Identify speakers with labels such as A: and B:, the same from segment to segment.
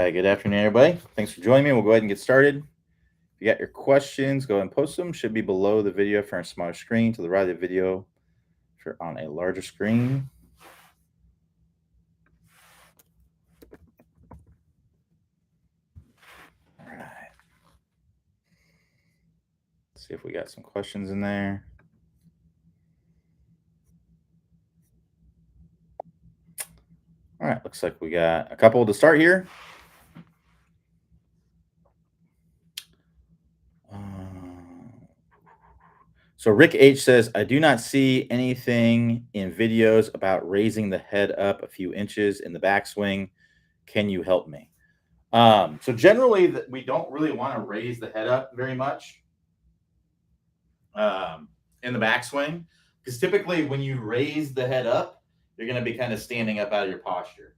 A: right, good afternoon, everybody. Thanks for joining me. We'll go ahead and get started. If you got your questions, go ahead and post them. Should be below the video if you're on a smaller screen, to the right of the video if you're on a larger screen. All right. Let's see if we got some questions in there. All right, looks like we got a couple to start here. So Rick H says, I do not see anything in videos about raising the head up a few inches in the backswing. Can you help me? So generally, we don't really want to raise the head up very much in the backswing, because typically when you raise the head up, you're going to be kind of standing up out of your posture,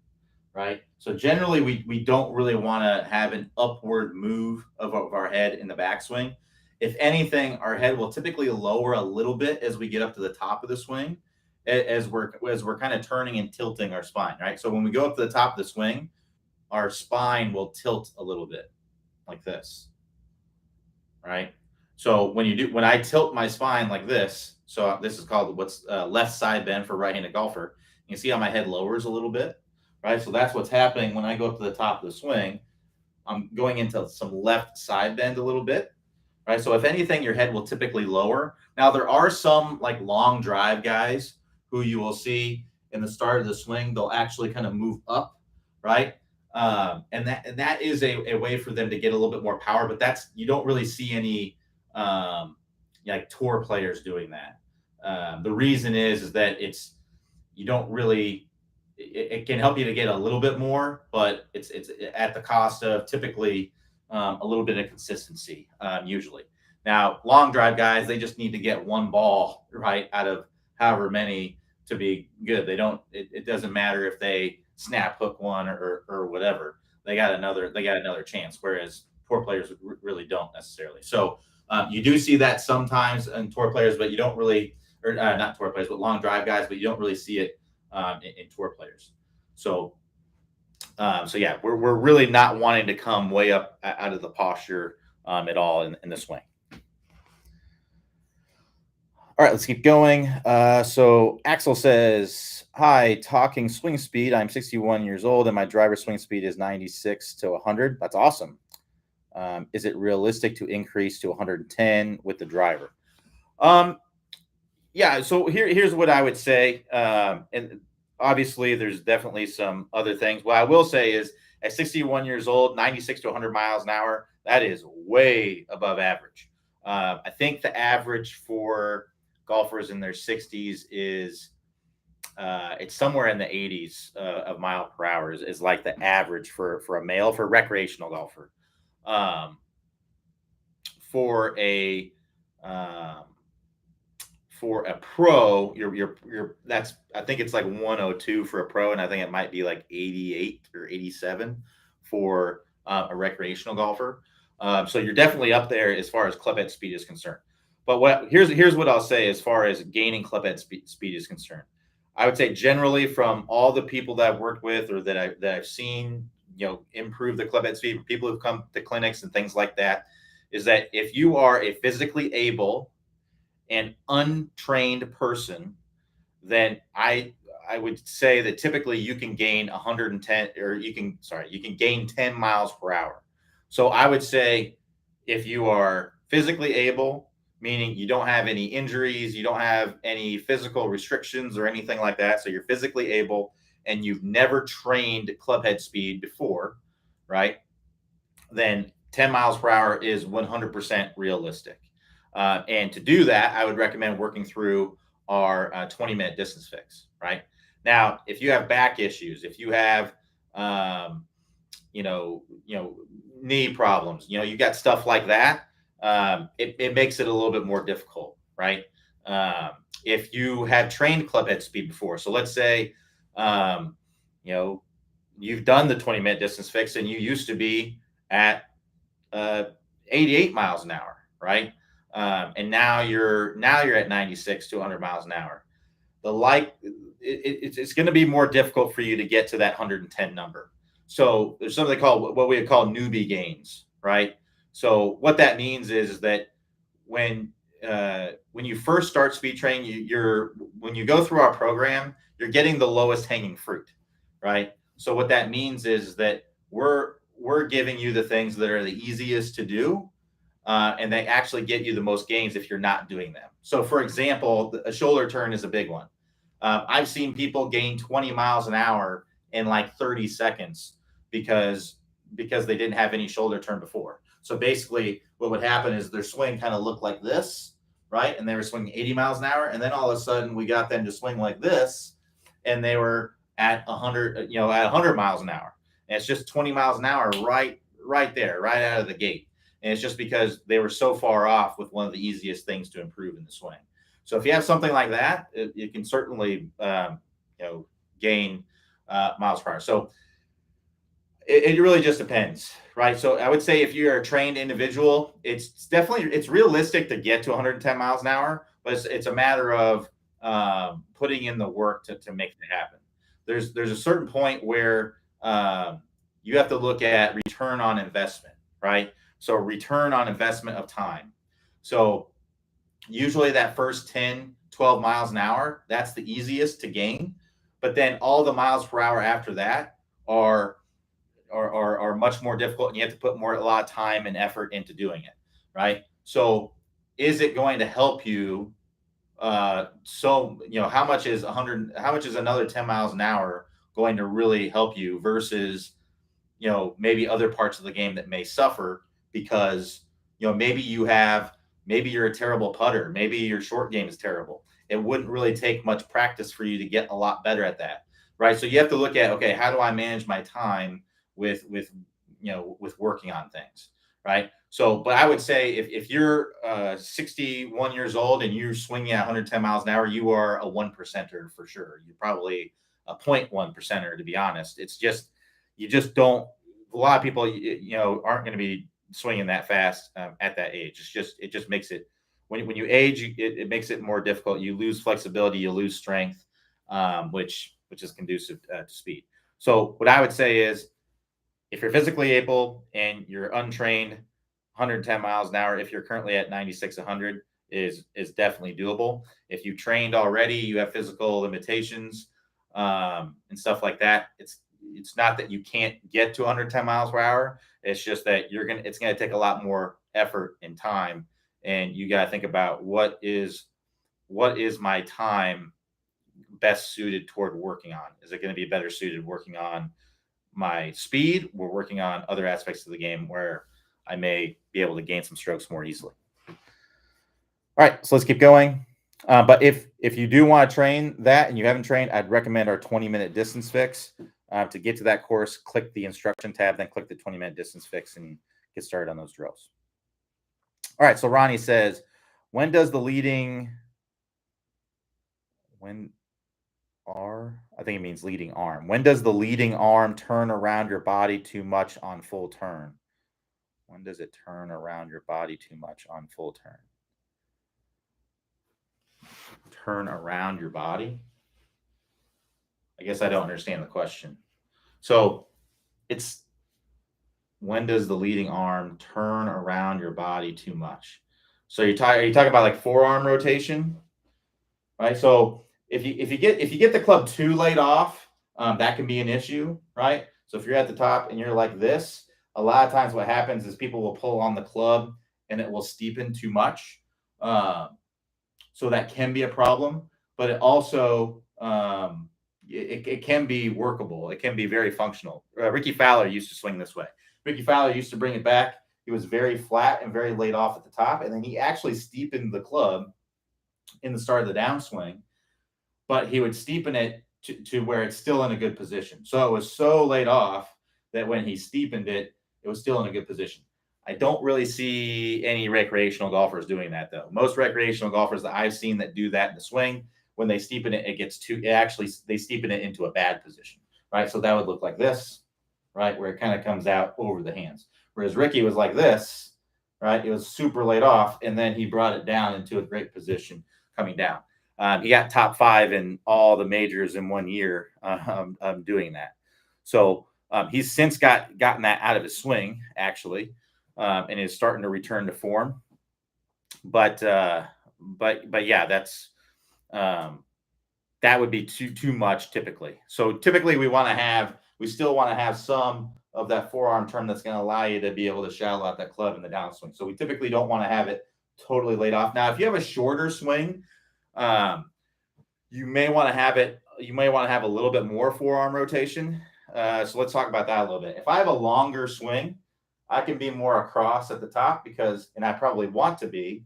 A: right? So generally, we don't really want to have an upward move of our head in the backswing. If anything, our head will typically lower a little bit as we get up to the top of the swing, as we're kind of turning and tilting our spine, right? So when we go up to the top of the swing, our spine will tilt a little bit like this, right? So when I tilt my spine like this, so this is called what's left side bend for right-handed golfer. You can see how my head lowers a little bit, right? So that's what's happening when I go up to the top of the swing. I'm going into some left side bend a little bit, right? So if anything, your head will typically lower. Now there are some like long drive guys who you will see in the start of the swing, they'll actually kind of move up, right? And that is a way for them to get a little bit more power, but you don't really see any like tour players doing that. The reason is that you don't really it can help you to get a little bit more, but it's at the cost of typically a little bit of consistency usually. Now long drive guys, they just need to get one ball right out of however many to be good. It doesn't matter if they snap hook one or whatever. They got another chance, whereas tour players really don't necessarily. So you do see that sometimes in tour players, but you don't really, or not tour players, but long drive guys, but you don't really see it in tour players. So yeah, we're really not wanting to come way up out of the posture at all in the swing. All right, let's keep going. So Axel says, hi, talking swing speed. I'm 61 years old and my driver's swing speed is 96 to 100. That's awesome. Is it realistic to increase to 110 with the driver? Yeah, so here's what I would say. And obviously there's definitely some other things. What I will say is at 61 years old, 96 to 100 miles an hour, that is way above average. I think the average for golfers in their 60s is it's somewhere in the 80s of mile per hour is like the average for a male, for a recreational golfer. For a pro, that's, I think it's like 102 for a pro, and I think it might be like 88 or 87 for a recreational golfer. So you're definitely up there as far as club head speed is concerned. But here's what I'll say as far as gaining club head speed is concerned. I would say generally from all the people that I've worked with or that I've seen, improve the club head speed, people who've come to clinics and things like that, is that if you are a physically able and untrained person, then I would say that typically you can gain 110, or you can gain 10 miles per hour. So I would say if you are physically able, meaning you don't have any injuries, you don't have any physical restrictions or anything like that, so you're physically able and you've never trained club head speed before, right? Then 10 miles per hour is 100% realistic. And to do that, I would recommend working through our 20-minute distance fix, right? Now, if you have back issues, if you have, knee problems, you got stuff like that, it makes it a little bit more difficult, right? If you have trained club head speed before, so let's say, you've done the 20-minute distance fix and you used to be at 88 miles an hour, right? And now you're at 96 to 100 miles an hour. It's going to be more difficult for you to get to that 110 number. So there's something called what we would call newbie gains, right? So what that means is that when when you first start speed training, you're when you go through our program, you're getting the lowest hanging fruit, right? So what that means is that we're giving you the things that are the easiest to do, and they actually get you the most gains if you're not doing them. So, for example, a shoulder turn is a big one. I've seen people gain 20 miles an hour in like 30 seconds because they didn't have any shoulder turn before. So basically, what would happen is their swing kind of looked like this, right? And they were swinging 80 miles an hour, and then all of a sudden we got them to swing like this, and they were at 100, at 100 miles an hour. And it's just 20 miles an hour right there, right out of the gate. And it's just because they were so far off with one of the easiest things to improve in the swing. So if you have something like that, it can certainly gain miles per hour. So it really just depends, right? So I would say if you're a trained individual, it's realistic to get to 110 miles an hour, but it's a matter of putting in the work to make it happen. There's a certain point where you have to look at return on investment, right? So return on investment of time. So usually that first 10, 12 miles an hour, that's the easiest to gain. But then all the miles per hour after that are much more difficult, and you have to put a lot of time and effort into doing it, right? So is it going to help you? How much is another 10 miles an hour going to really help you versus, maybe other parts of the game that may suffer because, maybe you're a terrible putter. Maybe your short game is terrible. It wouldn't really take much practice for you to get a lot better at that, right? So you have to look at, okay, how do I manage my time with working on things, right? So, but I would say if you're 61 years old and you're swinging at 110 miles an hour, you are a 1%er for sure. You're probably a 0.1%er, to be honest. It's just, you just don't, a lot of people, aren't going to be swinging that fast at that age. It just makes it, when you age, it makes it more difficult. You lose flexibility, you lose strength, which is conducive to speed. So what I would say is, if you're physically able and you're untrained, 110 miles an hour, if you're currently at 96, 100, is definitely doable. If you trained already, you have physical limitations and stuff like that. It's not that you can't get to 110 miles per hour. It's just that it's gonna take a lot more effort and time, and you got to think about what is my time best suited toward working on. Is it going to be better suited working on my speed? We're working on other aspects of the game where I may be able to gain some strokes more easily. All right, so let's keep going. But if you do want to train that and you haven't trained, I'd recommend our 20-minute distance fix. To get to that course, click the instruction tab, then click the 20-minute distance fix and get started on those drills. All right, so Ronnie says, when does the leading I think it means leading arm. When does the leading arm turn around your body too much on full turn? When does it turn around your body too much on full turn? Turn around your body? I guess I don't understand the question. So it's, when does the leading arm turn around your body too much? So are you talking about like forearm rotation, right? So if you get the club too laid off, that can be an issue, right? So if you're at the top and you're like this, a lot of times what happens is people will pull on the club and it will steepen too much. So that can be a problem, but it also it can be workable. It can be very functional. Ricky Fowler used to swing this way. Ricky Fowler used to bring it back. He was very flat and very laid off at the top, and then he actually steepened the club in the start of the downswing, but he would steepen it to where it's still in a good position. So it was so laid off that when he steepened it, it was still in a good position. I don't really see any recreational golfers doing that, though. Most recreational golfers that I've seen that do that in the swing, when they steepen it, they steepen it into a bad position, right? So that would look like this, right, where it kind of comes out over the hands. Whereas Ricky was like this, right? It was super laid off, and then he brought it down into a great position coming down. He got top 5 in all the majors in 1 year doing that. So He's since gotten that out of his swing, actually, and is starting to return to form. But yeah, um, that would be too much typically. So typically we still want to have some of that forearm turn that's going to allow you to be able to shallow out that club in the downswing. So we typically don't want to have it totally laid off. Now, if you have a shorter swing, you may want to have a little bit more forearm rotation. So let's talk about that a little bit. If I have a longer swing, I can be more across at the top and I probably want to be,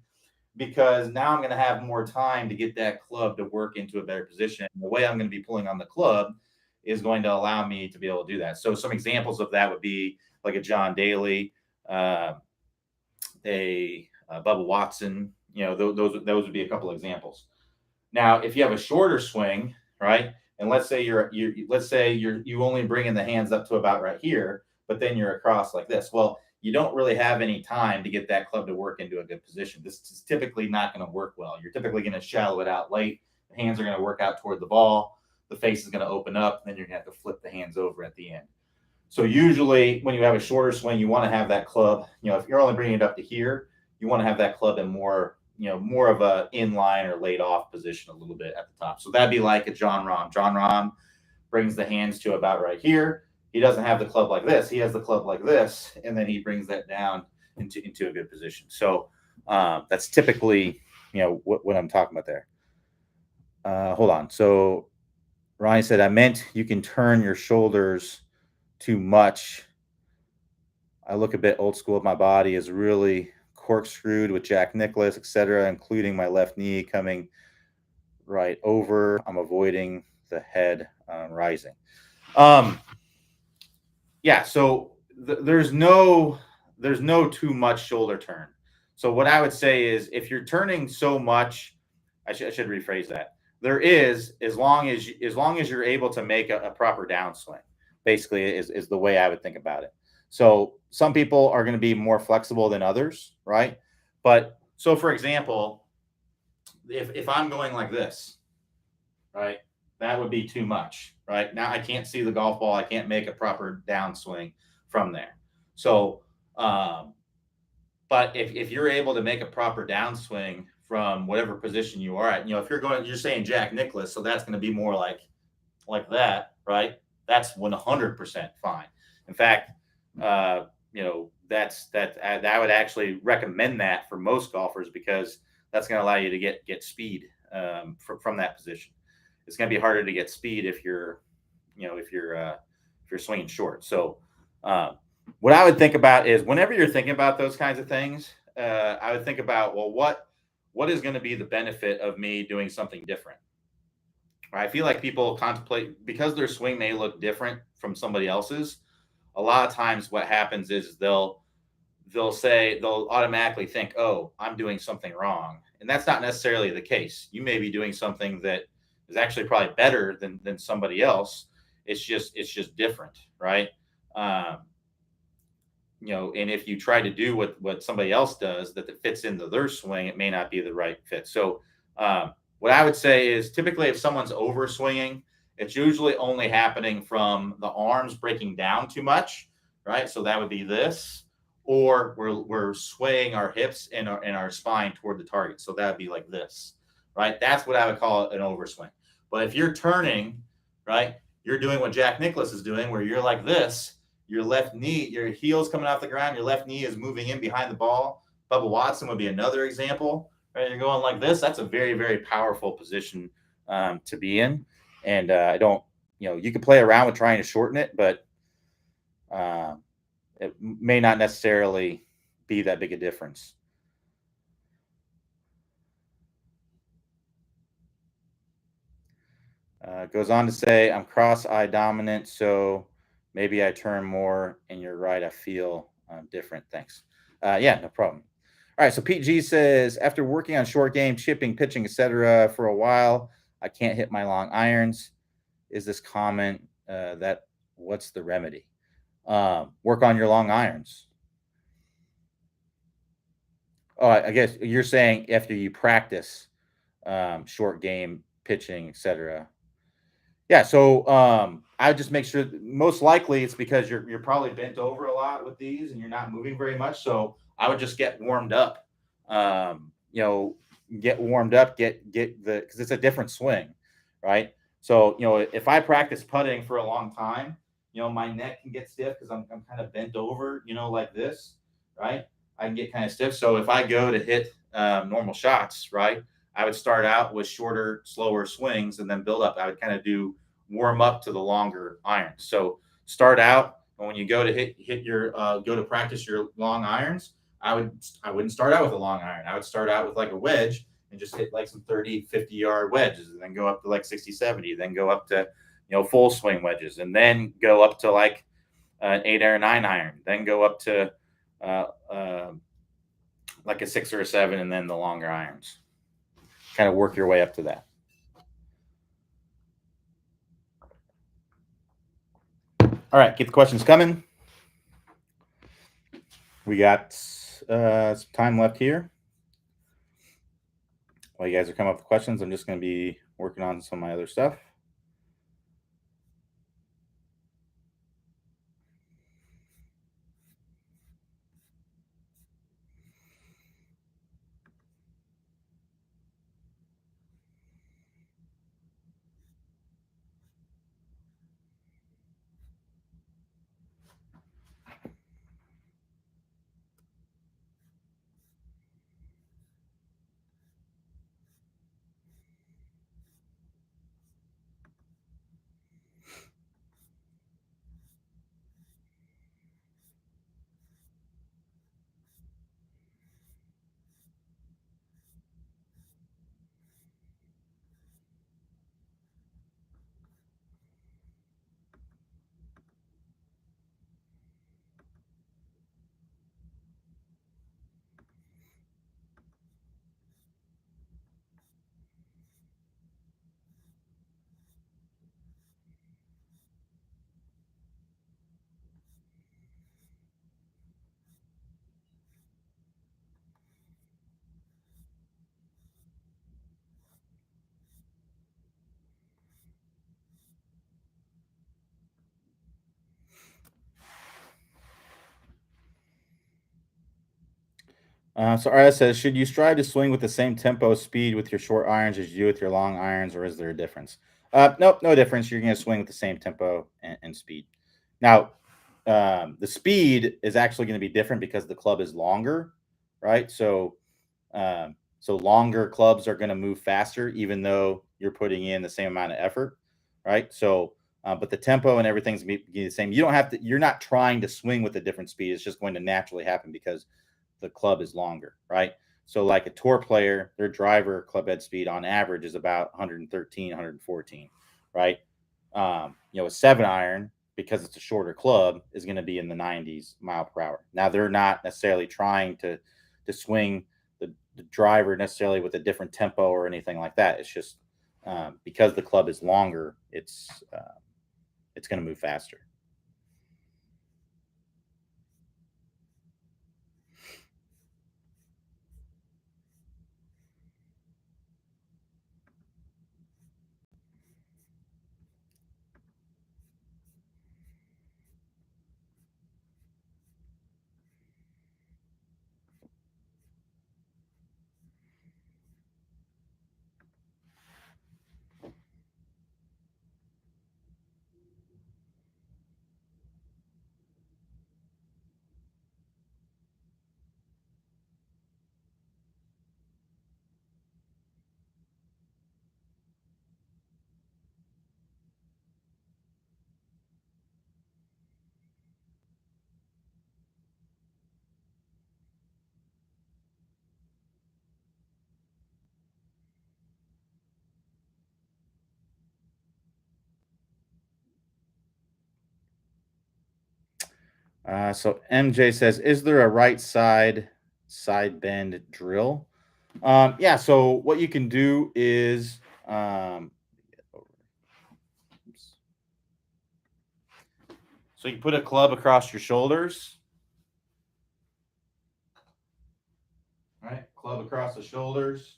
A: because now I'm going to have more time to get that club to work into a better position. And the way I'm going to be pulling on the club is going to allow me to be able to do that. So some examples of that would be like a John Daly, a Bubba Watson. Those would be a couple examples. Now, if you have a shorter swing, right, and let's say you only bringing the hands up to about right here, but then you're across like this. Well, you don't really have any time to get that club to work into a good position. This is typically not going to work well. You're typically going to shallow it out late. The hands are going to work out toward the ball. The face is going to open up. And then you're going to have to flip the hands over at the end. So usually when you have a shorter swing, you want to have that club, if you're only bringing it up to here, you want to have that club in more of a inline or laid off position a little bit at the top. So that'd be like a John Rahm. John Rahm brings the hands to about right here. He doesn't have the club like this. He has the club like this, and then he brings that down into a good position. So that's typically, what I'm talking about there. Hold on. So Ronnie said, I meant you can turn your shoulders too much. I look a bit old school. My body is really corkscrewed with Jack Nicklaus, etc., including my left knee coming right over. I'm avoiding the head rising. Yeah, so there's no too much shoulder turn. So what I would say is, if you're turning so much, I should rephrase that. There is, as long as you're able to make a proper downswing, basically is the way I would think about it. So some people are going to be more flexible than others, right? But so for example, if I'm going like this, right, that would be too much, right? Now I can't see the golf ball. I can't make a proper downswing from there. So, but if you're able to make a proper downswing from whatever position you are at, if you're saying Jack Nicklaus, so that's going to be more like that, right? That's 100% fine. In fact, I would actually recommend that for most golfers, because that's going to allow you to get speed from that position. It's going to be harder to get speed if you're swinging short. So what I would think about is, whenever you're thinking about those kinds of things, I would think about, well, what is going to be the benefit of me doing something different? I feel like people contemplate, because their swing may look different from somebody else's. A lot of times what happens is they'll automatically think, oh, I'm doing something wrong. And that's not necessarily the case. You may be doing something that is actually probably better than somebody else. It's just different, right? And if you try to do what somebody else does that fits into their swing, it may not be the right fit. So what I would say is, typically if someone's overswinging, it's usually only happening from the arms breaking down too much, right? So that would be this, or we're swaying our hips and our spine toward the target. So that would be like this, right? That's what I would call an overswing. But if you're turning, right, you're doing what Jack Nicklaus is doing, where you're like this, your left knee, your heel's coming off the ground, your left knee is moving in behind the ball. Bubba Watson would be another example, right? You're going like this. That's a very, very powerful position to be in. And I don't, you can play around with trying to shorten it, but it may not necessarily be that big a difference. Goes on to say, I'm cross-eye dominant, so maybe I turn more, and you're right, I feel different. Thanks. Yeah, no problem. All right, so Pete G says, after working on short game, chipping, pitching, etc. for a while, I can't hit my long irons. Is this comment that what's the remedy? Work on your long irons. Oh, I guess you're saying after you practice short game, pitching, etc. Yeah, so I would just make sure. Most likely, it's because you're probably bent over a lot with these, and you're not moving very much. So I would just get warmed up. You know, get warmed up. Get the because it's a different swing, right? So if I practice putting for a long time, my neck can get stiff because I'm kind of bent over, like this, right? I can get kind of stiff. So if I go to hit normal shots, right, I would start out with shorter, slower swings and then build up. I would kind of do warm up to the longer irons. So start out, and when you go to hit your go to practice your long irons, I wouldn't start out with a long iron. I would start out with like a wedge and just hit like some 30, 50-yard wedges, and then go up to like 60, 70, then go up to full swing wedges, and then go up to like an 8 or 9 iron, then go up to uh, uh, like a 6 or a 7, and then the longer irons. Kind of work your way up to that. All right, get the questions coming. We got some time left here. While you guys are coming up with questions, I'm just going to be working on some of my other stuff. So RS says, should you strive to swing with the same tempo speed with your short irons as you do with your long irons, or is there a difference? Nope, no difference. You're going to swing with the same tempo and speed. Now, the speed is actually going to be different because the club is longer, right? So longer clubs are going to move faster, even though you're putting in the same amount of effort, right? So, but the tempo and everything's going to be the same. You don't have to. You're not trying to swing with a different speed. It's just going to naturally happen because the club is longer, right? So like a tour player, their driver club head speed on average is about 113, 114, right? A 7 iron, because it's a shorter club, is going to be in the 90s mile per hour. Now they're not necessarily trying to swing the driver necessarily with a different tempo or anything like that. It's just because the club is longer, it's going to move faster. So MJ says, is there a right side bend drill? Yeah. So what you can do is, so you put a club across your shoulders, right? Club across the shoulders,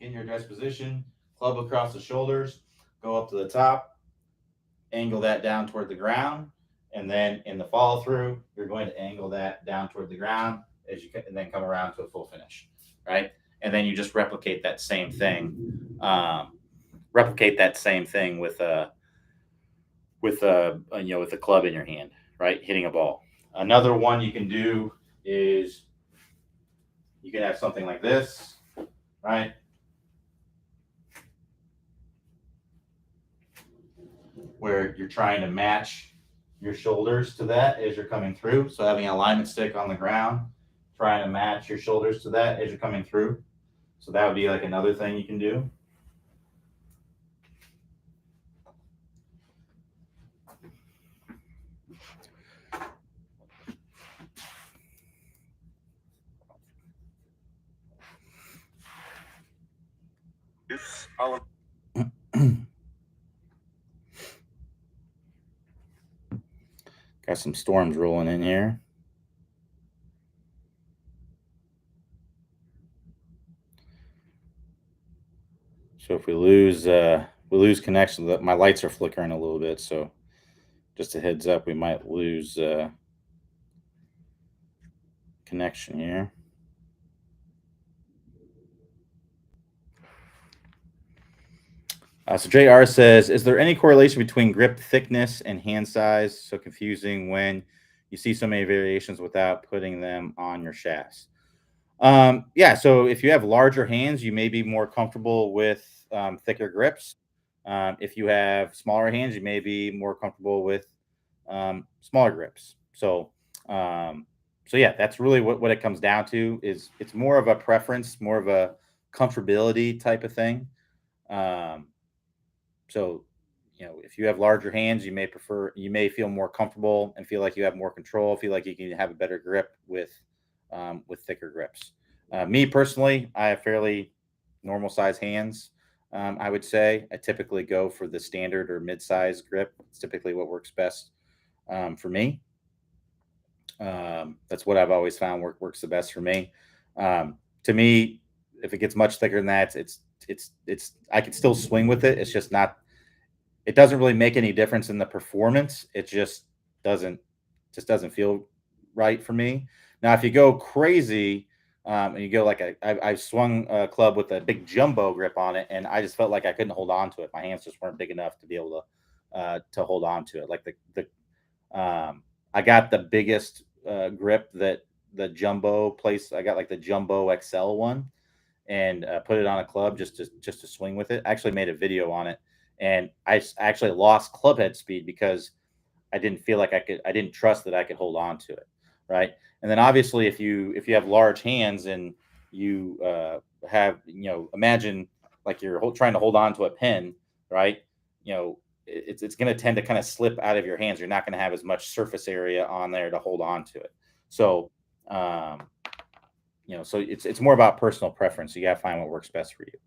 A: in your dress position. Club across the shoulders, go up to the top, angle that down toward the ground, and then in the follow through, you're going to angle that down toward the ground as you and then come around to a full finish, right? And then you just replicate that same thing. Replicate that same thing with with a club in your hand, right? Hitting a ball. Another one you can do is you can have something like this, right? Where you're trying to match your shoulders to that as you're coming through. So having an alignment stick on the ground, trying to match your shoulders to that as you're coming through. So that would be like another thing you can do. Got some storms rolling in here. So if we lose connection, my lights are flickering a little bit. So just a heads up, we might lose connection here. So JR says, is there any correlation between grip thickness and hand size? So confusing when you see so many variations without putting them on your shafts. Yeah, so if you have larger hands, you may be more comfortable with thicker grips. If you have smaller hands, you may be more comfortable with smaller grips. So yeah, that's really what it comes down to. Is it's more of a preference, more of a comfortability type of thing. Um, so, if you have larger hands, you may feel more comfortable and feel like you have more control, feel like you can have a better grip with thicker grips. Me personally, I have fairly normal size hands. I would say I typically go for the standard or mid-size grip. It's typically what works best for me. That's what I've always found works the best for me. To me, if it gets much thicker than that, it's I can still swing with it. It's just not. It doesn't really make any difference in the performance. It doesn't doesn't feel right for me. Now, if you go crazy and you go like I swung a club with a big jumbo grip on it, and I just felt like I couldn't hold on to it. My hands just weren't big enough to be able to hold on to it. Like I got the biggest grip that the jumbo place. I got like the jumbo XL one, and put it on a club just to swing with it. I actually made a video on it, and actually lost club head speed because I didn't feel like I didn't trust that I could hold on to it, right? And then obviously, if you have large hands and you have imagine like you're trying to hold on to a pen, right? It's going to tend to kind of slip out of your hands. You're not going to have as much surface area on there to hold on to it. So um, so it's more about personal preference. You got to find what works best for you.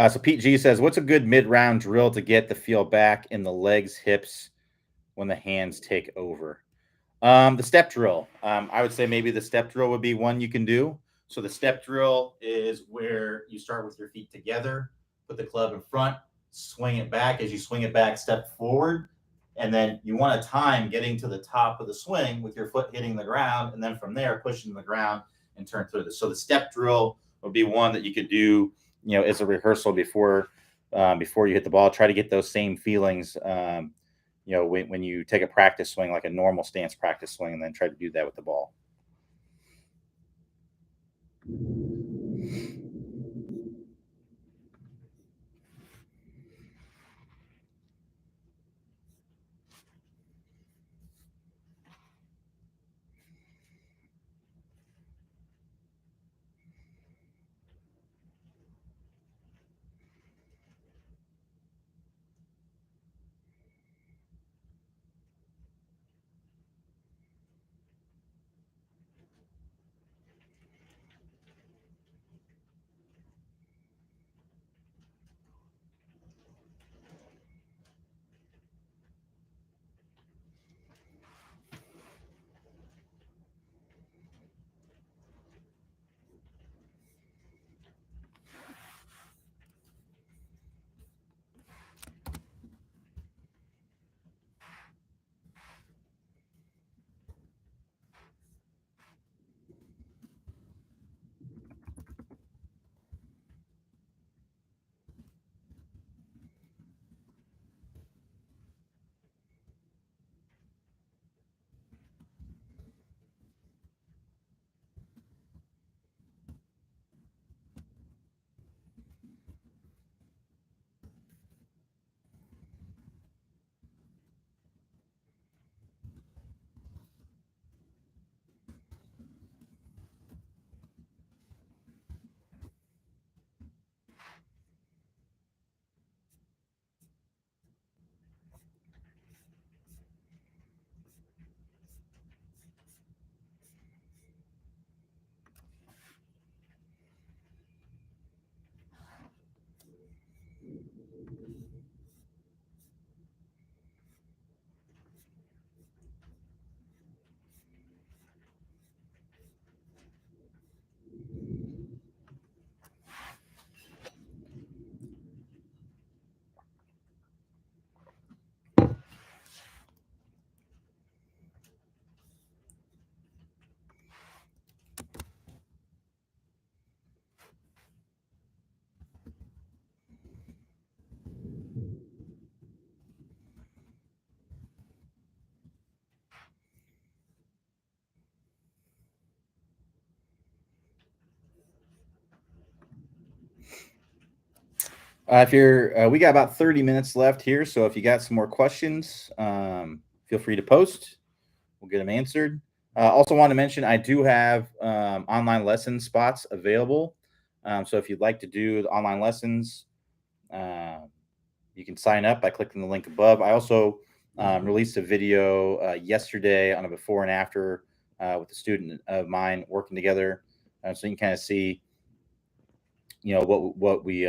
A: So Pete G says, what's a good mid-round drill to get the feel back in the legs, hips when the hands take over? The step drill. I would say maybe the step drill would be one you can do. So the step drill is where you start with your feet together, put the club in front, swing it back. As you swing it back, step forward, and then you want to time getting to the top of the swing with your foot hitting the ground, and then from there pushing the ground and turn through this. So the step drill would be one that you could do, as a rehearsal before you hit the ball. Try to get those same feelings. When you take a practice swing, like a normal stance practice swing, and then try to do that with the ball. If you're, we got about 30 minutes left here. So if you got some more questions, feel free to post. We'll get them answered. Also, want to mention I do have online lesson spots available. So if you'd like to do the online lessons, uh, you can sign up by clicking the link above. I also released a video yesterday on a before and after with a student of mine working together, so you can kind of see, what we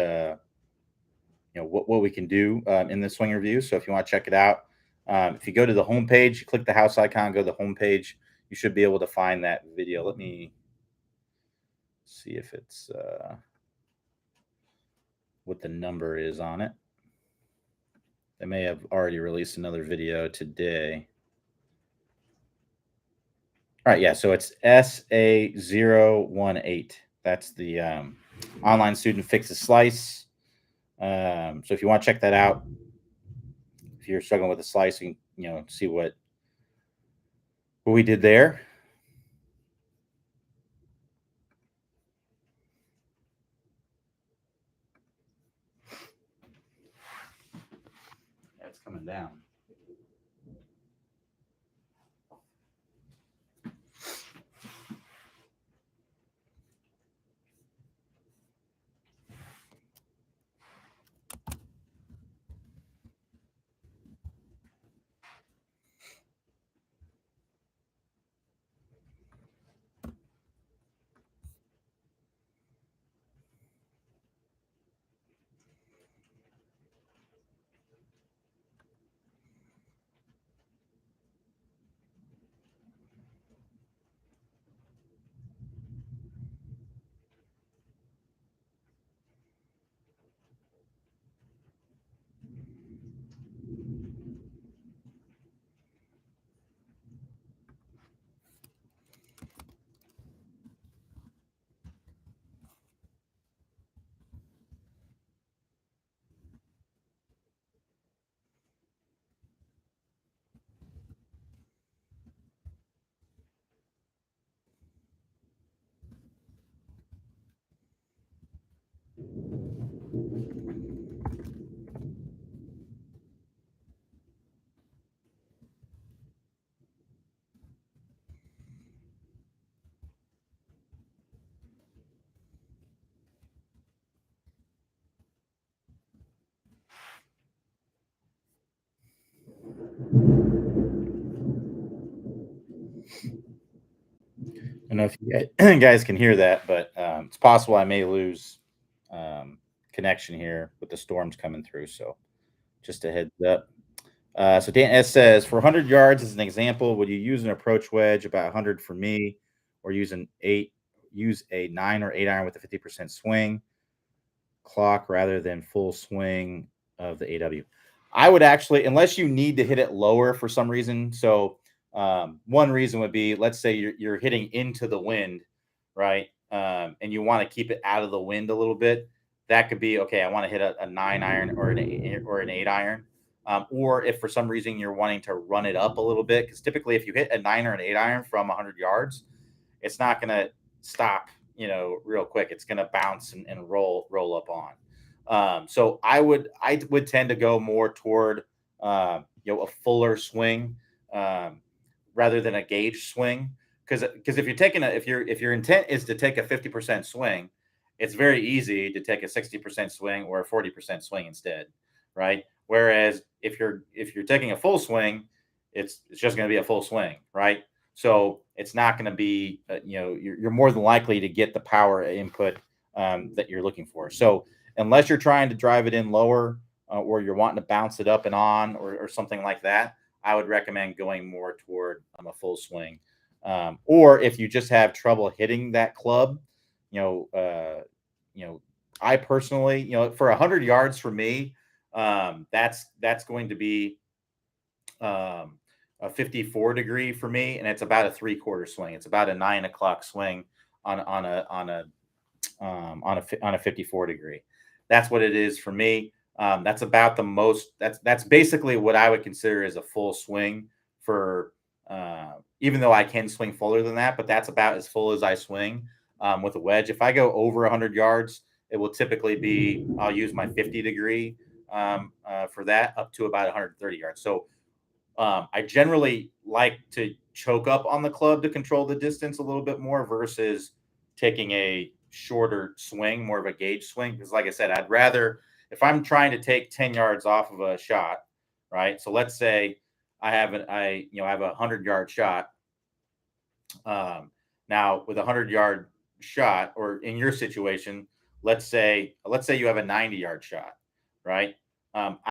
A: what we can do in the swing review. So if you want to check it out, if you go to the homepage, click the house icon, go to the homepage, you should be able to find that video. Let me see if it's what the number is on it. They may have already released another video today. All right, yeah, so it's SA018. That's the online student fixes slice. So if you want to check that out, if you're struggling with a slice, you can, see what we did there. Yeah, it's coming down. I don't know if you guys can hear that, but it's possible I may lose connection here with the storms coming through. So just a heads up. So Dan S says, for 100 yards as an example, would you use an approach wedge about 100 for me, or use a 9 or 8 iron with a 50% swing clock rather than full swing of the AW? I would actually, unless you need to hit it lower for some reason. So one reason would be, let's say you're hitting into the wind, right? And you want to keep it out of the wind a little bit. That could be okay. I want to hit a 9 iron or an 8 iron. Or if for some reason you're wanting to run it up a little bit, because typically if you hit a 9 or an 8 iron from 100 yards, it's not going to stop, real quick. It's going to bounce and roll up on. So I would tend to go more toward a fuller swing rather than a gauge swing, because if you're taking if your intent is to take a 50% swing, it's very easy to take a 60% swing or a 40% swing instead, right? Whereas if you're taking a full swing, it's just going to be a full swing, right? So it's not going to be you're more than likely to get the power input that you're looking for. So unless you're trying to drive it in lower or you're wanting to bounce it up and on or something like that, I would recommend going more toward a full swing. Or if you just have trouble hitting that club, you know, uh, I personally, for 100 yards for me, that's going to be um, a 54 degree for me, and it's about a 3/4 swing. It's about a 9 o'clock swing on a 54 degree. That's what it is for me. That's about the most. That's basically what I would consider as a full swing for. Even though I can swing fuller than that, but that's about as full as I swing with a wedge. If I go over 100 yards, it will typically be, I'll use my 50-degree for that, up to about 130 yards. So I generally like to choke up on the club to control the distance a little bit more versus taking a shorter swing, more of a gauge swing. Because, like I said, I'd rather, if I'm trying to take 10 yards off of a shot, right? So let's say I have I have a 100-yard shot. Now with a 100-yard shot, or in your situation, let's say you have a 90-yard shot, right?